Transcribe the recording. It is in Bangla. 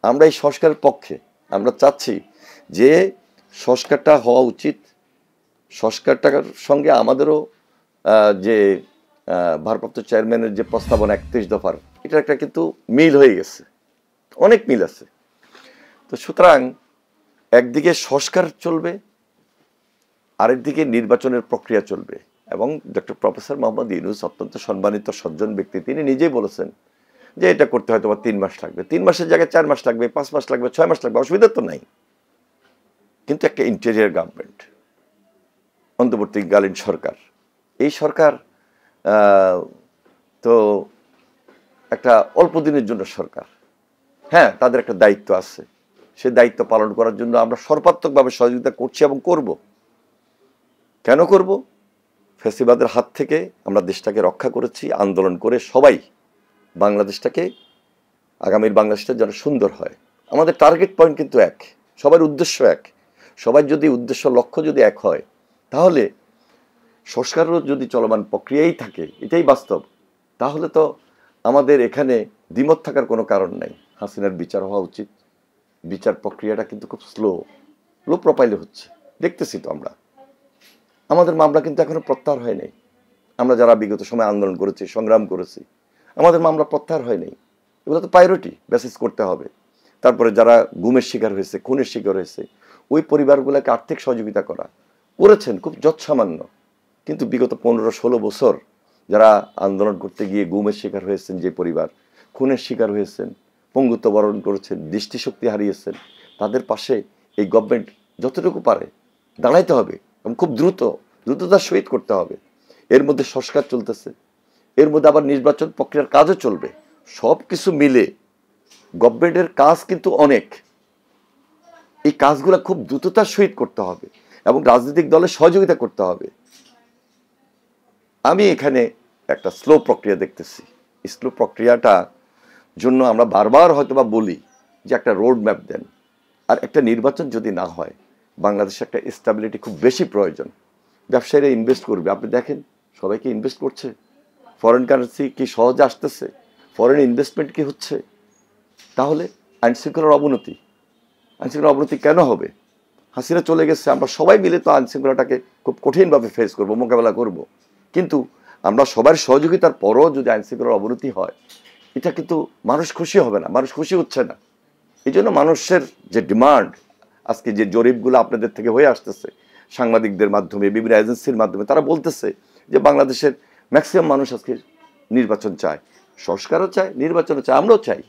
আমরা এই সংস্কারের পক্ষে। আমরা চাচ্ছি যে সংস্কারটা হওয়া উচিত, সংস্কারটার সঙ্গে আমাদেরও যে ভারপ্রাপ্ত চেয়ারম্যানের যে প্রস্তাবনা 31 দফার, এটা একটা কিন্তু মিল হয়ে গেছে, অনেক মিল আছে। তো সুতরাং একদিকে সংস্কার চলবে, আরেকদিকে নির্বাচনের প্রক্রিয়া চলবে। এবং ডক্টর প্রফেসর মোহাম্মদ ইউনূস অত্যন্ত সম্মানিত সজ্জন ব্যক্তি, তিনি নিজেই বলেছেন যে এটা করতে হয়তো 3 মাস লাগবে, 3 মাসের জায়গায় 4 মাস লাগবে, 5 মাস লাগবে, 6 মাস লাগবে, অসুবিধা তো নাই। কিন্তু একটা ইন্টেরিয়র গভর্নমেন্ট, অন্তর্বর্তীকালীন সরকার, এই সরকার তো একটা অল্প দিনের জন্য সরকার। হ্যাঁ, তাদের একটা দায়িত্ব আছে, সে দায়িত্ব পালন করার জন্য আমরা সর্বাত্মকভাবে সহযোগিতা করছি এবং করব। কেন করব? ফ্যাসিবাদের হাত থেকে আমরা দেশটাকে রক্ষা করেছি আন্দোলন করে, সবাই বাংলাদেশটাকে, আগামীর বাংলাদেশটা যেন সুন্দর হয়। আমাদের টার্গেট পয়েন্ট কিন্তু এক, সবার উদ্দেশ্য এক। সবার যদি উদ্দেশ্য লক্ষ্য যদি এক হয়, তাহলে সংস্কারও যদি চলমান প্রক্রিয়াই থাকে, এটাই বাস্তব, তাহলে তো আমাদের এখানে দ্বিমত থাকার কোনো কারণ নাই। হাসিনার বিচার হওয়া উচিত। বিচার প্রক্রিয়াটা কিন্তু খুব লো প্রোফাইলে হচ্ছে, দেখতেছি তো আমরা। আমাদের মামলা কিন্তু এখনো প্রত্যাহার হয় নাই। আমরা যারা বিগত সময় আন্দোলন করেছি, সংগ্রাম করেছি, আমাদের মামলা প্রত্যাহার হয় নাই। এগুলো তো প্রায়োরিটি বেসিস করতে হবে। তারপরে যারা গুমের শিকার হয়েছে, খুনের শিকার হয়েছে, ওই পরিবারগুলোকে আর্থিক সহযোগিতা করেছেন খুব যৎসামান্য। কিন্তু বিগত 15-16 বছর যারা আন্দোলন করতে গিয়ে গুমের শিকার হয়েছেন, যে পরিবার খুনের শিকার হয়েছেন, পঙ্গুত্ব বরণ করেছেন, দৃষ্টিশক্তি হারিয়েছেন, তাদের পাশে এই গভর্নমেন্ট যতটুকু পারে দাঁড়াইতে হবে এবং খুব দ্রুততার সহিত করতে হবে। এর মধ্যে সংস্কার চলতেছে, এর মধ্যে আবার নির্বাচন প্রক্রিয়ার কাজও চলবে। সব কিছু মিলে গভর্নমেন্টের কাজ কিন্তু অনেক। এই কাজগুলো খুব দ্রুততার সহিত করতে হবে এবং রাজনৈতিক দলের সহযোগিতা করতে হবে। আমি এখানে একটা স্লো প্রক্রিয়া দেখতেছি। স্লো প্রক্রিয়াটা জন্য আমরা বারবার হয়তোবা বলি যে একটা রোড ম্যাপ দেন। আর একটা নির্বাচন যদি না হয়, বাংলাদেশে একটা স্টেবিলিটি খুব বেশি প্রয়োজন। ব্যবসায়ীরা ইনভেস্ট করবে, আপনি দেখেন সবাইকে ইনভেস্ট করছে। ফরেন কারেন্সি কি সহজে আসতেছে? ফরেন ইনভেস্টমেন্ট কি হচ্ছে? তাহলে আইনশৃঙ্খলার অবনতি কেন হবে? হাসিনা চলে গেছে, আমরা সবাই মিলে তো আইনশৃঙ্খলাটাকে খুব কঠিনভাবে ফেস করব, মোকাবেলা করব। কিন্তু আমরা সবার সহযোগিতার পরও যদি আইনশৃঙ্খলার অবনতি হয়, এটা কিন্তু মানুষ খুশি হবে না, মানুষ খুশি হচ্ছে না। এই জন্য মানুষের যে ডিমান্ড, আজকে যে জরিপগুলো আপনাদের থেকে হয়ে আসতেছে, সাংবাদিকদের মাধ্যমে, বিভিন্ন এজেন্সির মাধ্যমে, তারা বলতেছে যে বাংলাদেশের ম্যাক্সিমাম মানুষ আজকে নির্বাচন চায়, সংস্কারও চায়, নির্বাচনও চায়, আমরাও চাই।